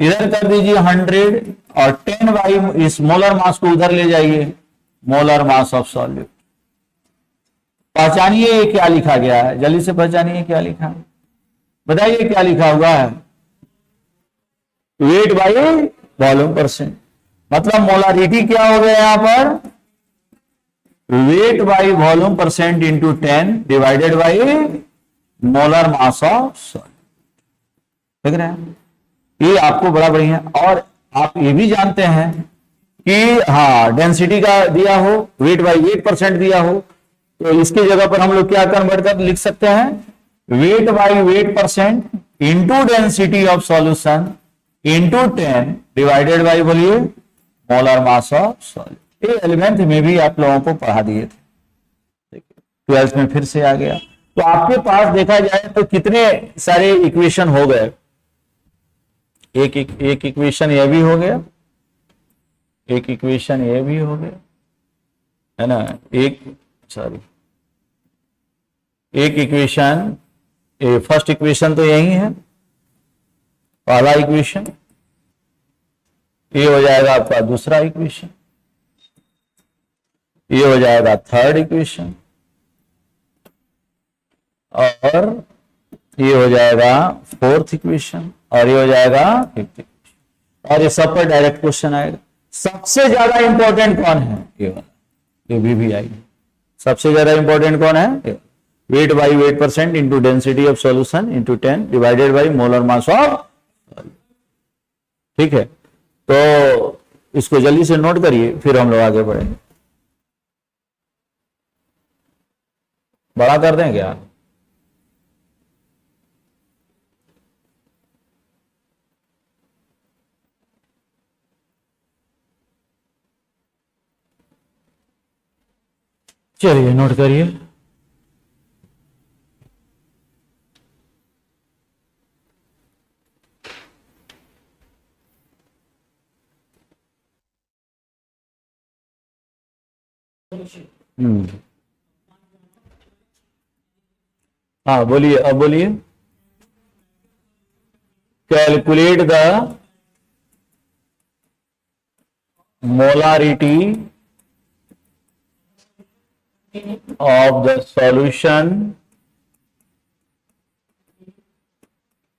इधर कर दीजिए 100 और 10 बाई इस मोलर मास को उधर ले जाइए, मोलर मास ऑफ सॉल्यूट। पहचानिए ये क्या लिखा गया है, जल्दी से पहचानिए क्या लिखा है, बताइए क्या लिखा हुआ है। वेट बाई वॉल्यूम परसेंट, मतलब मोलारिटी क्या हो गया यहां पर, weight by volume percent into 10 divided by molar mass of solute. देख रहे हैं, ये आपको बड़ा बढ़िया। और आप ये भी जानते हैं कि हाँ डेंसिटी का दिया हो, वेट बाई वेट परसेंट दिया हो, तो इसकी जगह पर हम लोग क्या कन्वर्ट कर लिख सकते हैं, wait by weight percent into density of solution into 10 divided by बोलिए मोलर मास ऑफ सॉल्यूट। ये 11th में भी आप लोगों को पढ़ा दिए थे, 12th में फिर से आ गया। तो आपके पास देखा जाए तो कितने सारे इक्वेशन हो गए, एक इक्वेशन ये भी हो गया, एक इक्वेशन ये भी हो गया, है ना, एक इक्वेशन, फर्स्ट इक्वेशन तो यही है, पहला इक्वेशन, ये हो जाएगा आपका दूसरा इक्वेशन, ये हो जाएगा थर्ड इक्वेशन, और ये हो जाएगा फोर्थ इक्वेशन, और ये हो जाएगा फिफ्थ इक्वेशन, और ये सब पर डायरेक्ट क्वेश्चन आएगा। सबसे ज्यादा इंपॉर्टेंट कौन है, ये वाला, ये भी आएगी। सबसे ज्यादा इंपॉर्टेंट कौन है, wait by weight percent into density of solution into 10 divided by molar mass of. ठीक है, तो इसको जल्दी से नोट करिए, फिर हम लोग आगे बढ़ेंगे। बड़ा कर दें क्या, चलिए नोट करिए। हाँ बोलिए, अब बोलिए। Calculate the molarity of the solution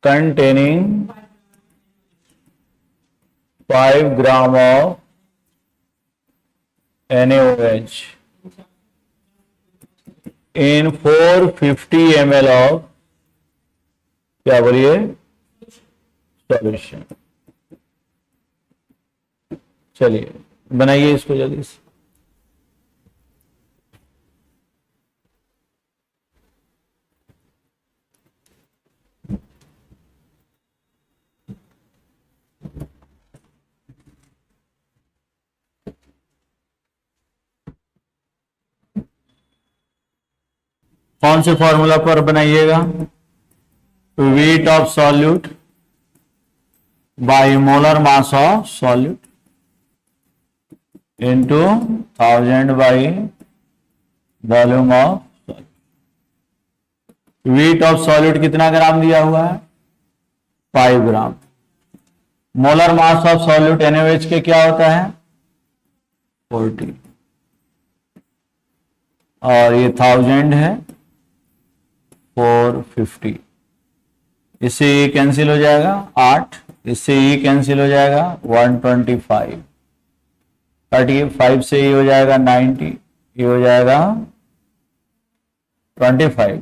containing 5 gram of NaOH in 450 ml of, क्या बोलिए, सॉल्यूशन। चलिए बनाइए इसको जल्दी से। कौन से फॉर्मूला पर बनाइएगा, weight of solute by molar mass of solute into 1000 by volume of solute. Weight of solute कितना ग्राम दिया हुआ है, 5 gram. Molar mass of solute NaOH के क्या होता है, 40, और ये 1000 है, 450। इससे ये कैंसिल हो जाएगा 8, इससे ये कैंसिल हो जाएगा 125, 35 से ये हो जाएगा 90, ये हो जाएगा 25।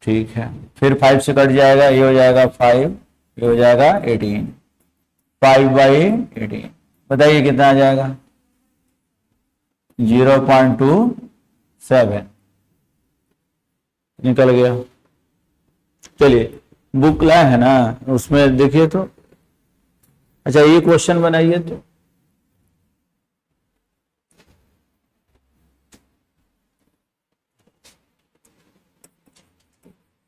ठीक है, फिर 5 से कट जाएगा, ये हो जाएगा 5, ये हो जाएगा 18, 5/18। बताइए कितना आ जाएगा, 0.27 निकल गया। चलिए बुक लाए है ना, उसमें देखिए तो। अच्छा ये क्वेश्चन बनाइए तो,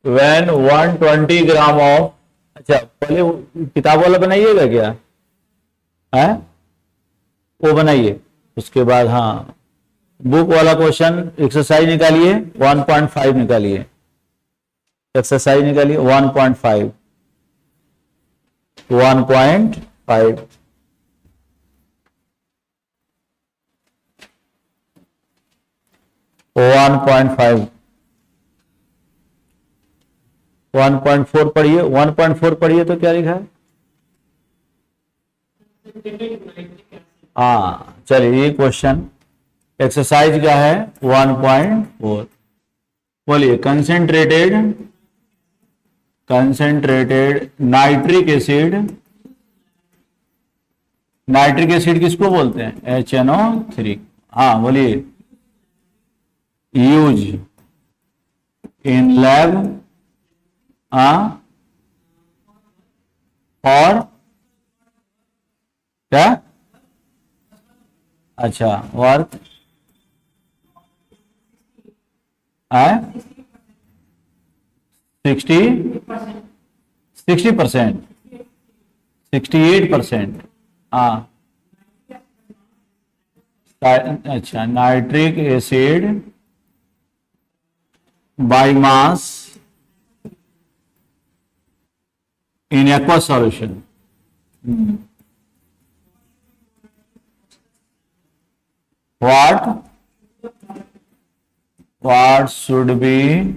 when 120 ग्राम ऑफ, अच्छा पहले किताब वाला बनाइएगा क्या है, वो बनाइए, उसके बाद हाँ बुक वाला क्वेश्चन एक्सरसाइज निकालिए, 1.5 निकालिए, एक्सरसाइज निकालिए 1.5, 1.5। 1.5 1.4 पढ़िए, 1.4 पढ़िए तो क्या लिखा है? हाँ चलिए, ये क्वेश्चन एक्सरसाइज क्या है? 1.4 बोलिए। कंसेंट्रेटेड नाइट्रिक एसिड किसको बोलते हैं? HNO3। हाँ बोलिए। यूज इन लैब और क्या? अच्छा, वर्क 60%, 68%। हाँ अच्छा, nitric acid by mass in aqueous solution. What should be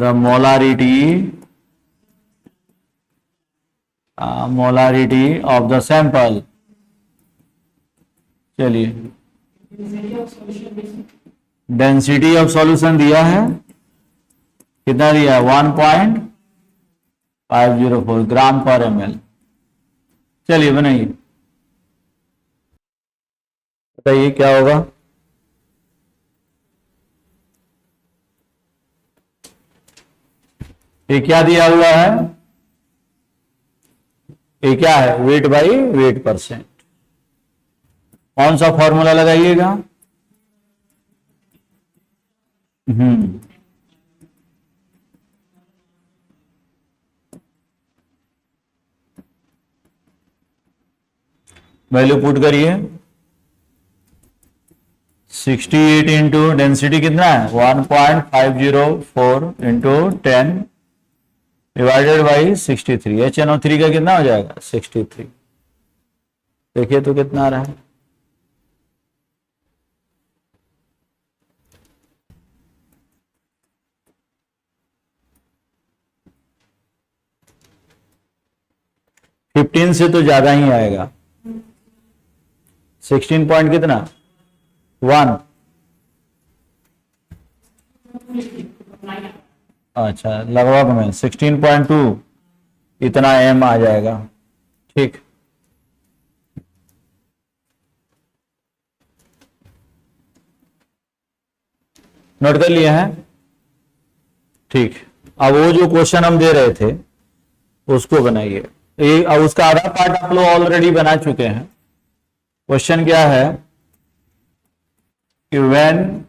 the molarity of the sample? चलिए, डेंसिटी ऑफ सॉल्यूशन दिया है, कितना दिया है? 1.504 ग्राम पर ml। चलिए बनाइए, बताइए क्या होगा? ये क्या दिया हुआ है? ये क्या है? Wait by weight percent. कौन सा फॉर्मूला लगाइएगा? वैल्यू पुट करिए। 68 इंटू डेंसिटी कितना है? 1.504 इंटू 10 डिवाइडेड बाई 63। HNO3 का कितना हो जाएगा? 63। देखिए तो कितना आ रहा है? फिफ्टीन से तो ज्यादा ही आएगा। 16 पॉइंट कितना? 1। अच्छा, लगभग में 16.2 इतना m आ जाएगा। ठीक, नोट कर लिए हैं? ठीक, अब वो जो क्वेश्चन हम दे रहे थे उसको बनाइए। अब उसका आधा पार्ट आप लोग ऑलरेडी बना चुके हैं। क्वेश्चन क्या है कि when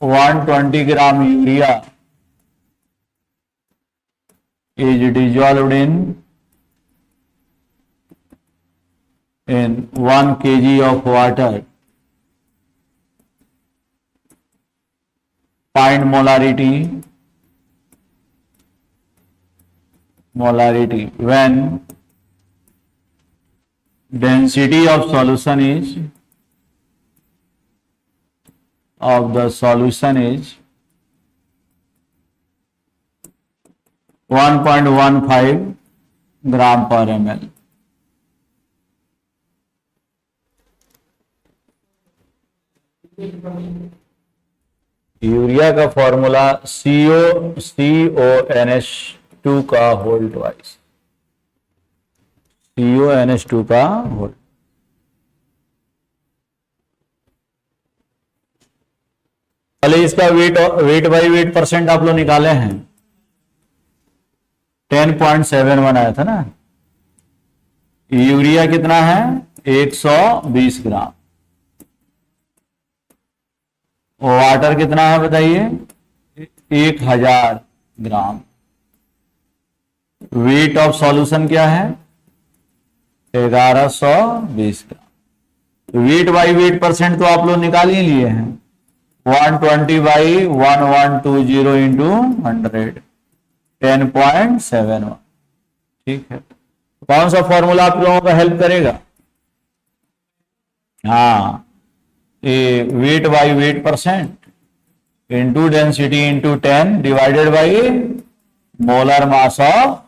120 gram urea is dissolved in 1 kg of water, find molarity when density of solution is 1.15 ग्राम पर ml। यूरिया का फॉर्मूला CONH2 का होल ट्वाइस, CONH2 का होल। पहले इसका वेट बाई वेट परसेंट आप लोग निकाले हैं, 10.71 आया था ना। यूरिया कितना है? 120 ग्राम। वाटर कितना है बताइए? 1000 ग्राम। वेट ऑफ सॉल्यूशन क्या है? 1120 ग्राम। वेट बाई वेट परसेंट तो आप लोग निकाल ही लिए हैं। 120 बाई 1120 इंटू 100, 10.71। ठीक है, कौन सा फॉर्मूला आप लोगों का हेल्प करेगा? हाँ, ये wait by weight percent into density into 10 divided by molar mass of,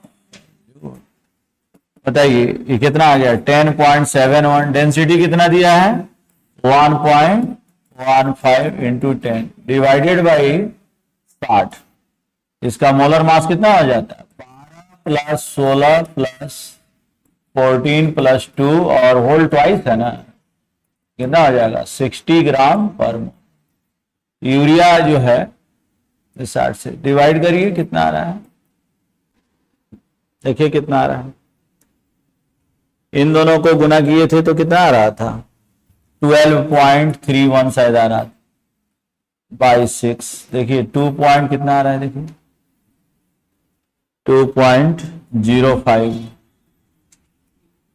बताइए ये कितना आ गया 10.71। डेंसिटी कितना दिया है 1.15 इंटू 10 डिवाइडेड बाई 60। इसका मोलर मास कितना हो जाता है 12 प्लस 16 प्लस 14 प्लस 2 और होल ट्वाइस है ना, कितना हो जाएगा 60 ग्राम पर मोल। यूरिया जो है 60 से डिवाइड करिए कितना आ रहा है, देखिए कितना आ रहा है। इन दोनों को गुना किए थे तो कितना आ रहा था 12.31 शायद आ रहा था बाई 6। देखिए 2 पॉइंट कितना आ रहा है, देखिए 2.05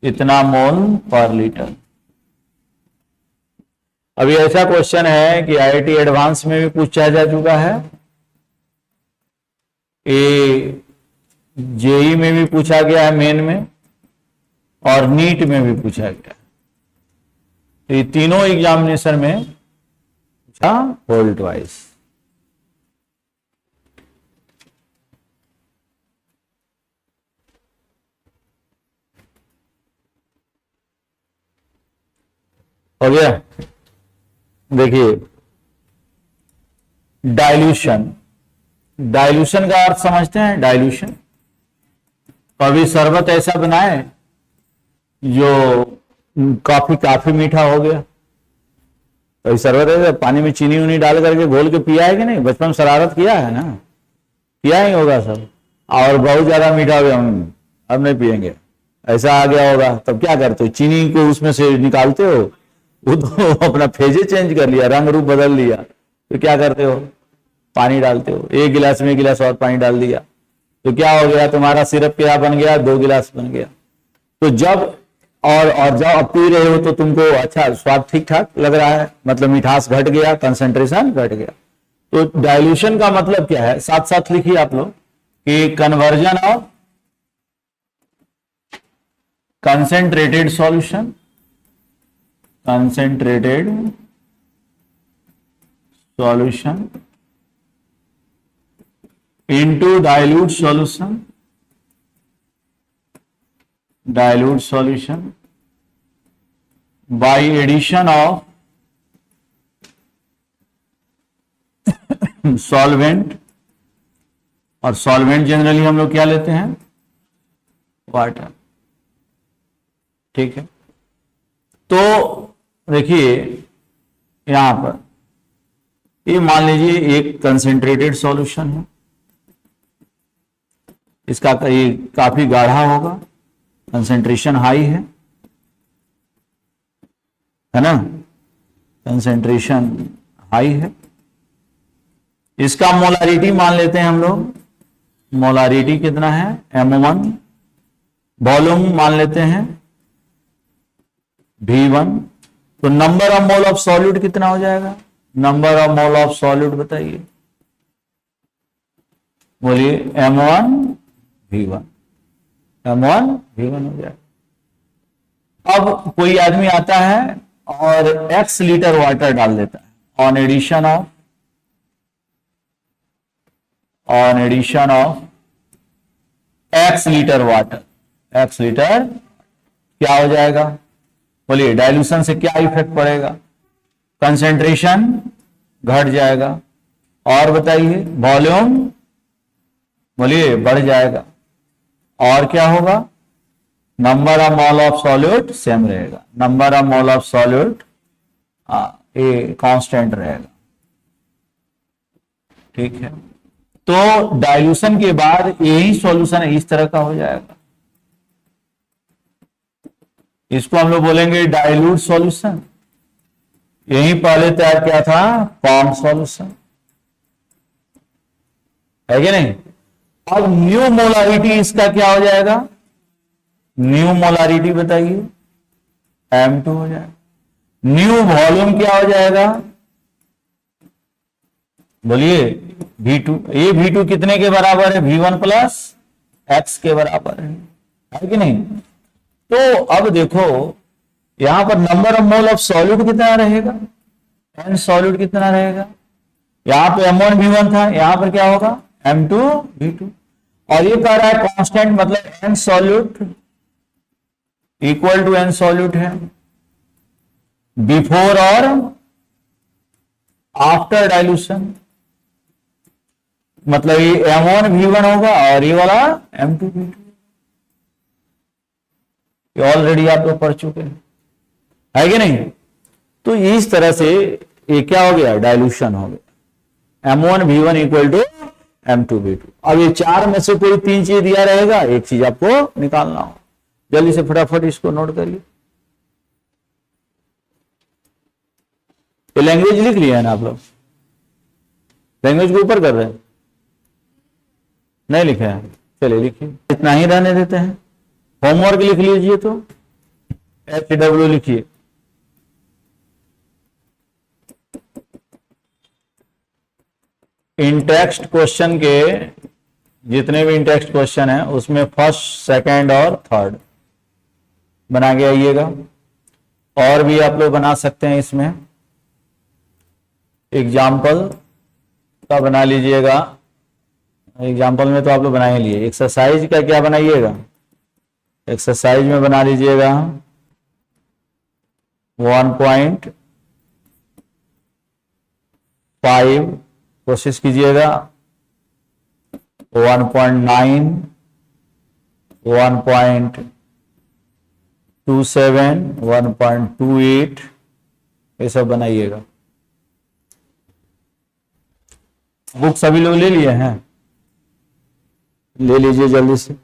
इतना मोल पर लीटर। अभी ऐसा क्वेश्चन है कि आईआईटी एडवांस में भी पूछा जा चुका है, ये जेई में भी पूछा गया है मेन में, और नीट में भी पूछा गया। ये तीनों एग्जामिनेशन में पूछा होल ट्वाइस। हो गया। देखिए डाइल्यूशन, डाइल्यूशन का अर्थ समझते हैं। डाइल्यूशन कभी शरबत ऐसा बनाए जो काफी काफी मीठा हो गया, तो शरबत है पानी में चीनी उनी डाल करके घोल के पिया है कि नहीं, बचपन में शरारत किया है ना, किया ही होगा सब। और बहुत ज्यादा मीठा हो गया अब नहीं पियेंगे, ऐसा आ गया होगा, तब क्या करते हो चीनी को उसमें से निकालते हो, वो तो अपना फेजे चेंज कर लिया, रंग रूप बदल लिया, तो क्या करते हो पानी डालते हो, एक गिलास में एक गिलास और पानी डाल दिया, तो क्या हो गया तुम्हारा सिरप क्या बन गया 2 गिलास बन गया। तो जब और जब आप पी रहे हो तो तुमको अच्छा स्वाद ठीक ठाक लग रहा है, मतलब मिठास घट गया, कंसंट्रेशन घट गया। तो डाइल्यूशन का मतलब क्या है, साथ साथ लिखिए आप लोग कि conversion of concentrated solution, concentrated solution into dilute solution by addition of solvent, और सॉल्वेंट जनरली हम लोग क्या लेते हैं वाटर, ठीक है। तो देखिए यहां पर ये मान लीजिए एक कंसेंट्रेटेड सॉल्यूशन है, इसका ये काफी गाढ़ा होगा, कंसेंट्रेशन हाई है ना, कंसेंट्रेशन हाई है। इसका मोलारिटी मान लेते हैं हम लोग, मोलारिटी कितना है M1, वॉल्यूम मान लेते हैं V1। तो number of mole of solute कितना हो जाएगा, number of mole of solute बताइए, बोलिए M1 V1, M1 V1 हो जाएगा। अब कोई आदमी आता है और X लीटर वाटर डाल देता है on addition of X litre water, X litre क्या हो जाएगा, बोलिए डाइल्यूशन से क्या इफेक्ट पड़ेगा, कंसेंट्रेशन घट जाएगा, और बताइए वॉल्यूम बोलिए बढ़ जाएगा, और क्या होगा number of mole of solute same रहेगा, number of mole of solute ये कांस्टेंट रहेगा, ठीक है। तो डाइल्यूशन के बाद यही सॉल्यूशन इस तरह का हो जाएगा, इसको हम लोग बोलेंगे डाइल्यूट सॉल्यूशन। यही पहले तैयार किया था फॉर्म सॉल्यूशन, है कि नहीं। अब न्यू मोलारिटी इसका क्या हो जाएगा, न्यू मोलारिटी बताइए M2 हो जाएगा। न्यू वॉल्यूम क्या हो जाएगा, बोलिए V2। ये V2 कितने के बराबर है, V1 प्लस X के बराबर है कि नहीं। तो अब देखो यहां पर number of mole of solute कितना रहेगा, एन सॉल्यूट कितना रहेगा, यहां पे M1V1 था, यहां पर क्या होगा M2V2, और ये कह रहा है कांस्टेंट, मतलब N solute equal to N solute है बिफोर और आफ्टर डाइल्यूशन, मतलब ये M1V1 होगा और ये वाला M2V2, ये ऑलरेडी आप लोग पढ़ चुके हैं, है कि नहीं। तो इस तरह से ये क्या हो गया, डाइल्यूशन हो गया, M1V1 इक्वल टू M2V2। अब ये चार में से कोई तीन चीज दिया रहेगा, एक चीज आपको निकालना हो, जल्दी से फटाफट इसको नोट करिए। ये लैंग्वेज लिख लिया है ना आप लोग, लैंग्वेज को ऊपर कर रहे हैं, नहीं लिखा है, चलिए लिखिए, इतना ही रहने देते हैं। होमवर्क लिख लीजिए, तो HW लिखिए, इन टेक्स्ट क्वेश्चन के जितने भी इन टेक्स्ट क्वेश्चन है उसमें फर्स्ट, सेकंड और थर्ड बना के आइएगा, और भी आप लोग बना सकते हैं, इसमें एग्जाम्पल का बना लीजिएगा, एग्जाम्पल में तो आप लोग बना ही लिए। एक्सरसाइज का क्या बनाइएगा, एक्सरसाइज में बना लीजिएगा 1.5, कोशिश कीजिएगा 1.9, 1.27, 1.28, ये सब बनाइएगा। बुक सभी लोग ले लिए हैं, ले लीजिए जल्दी से।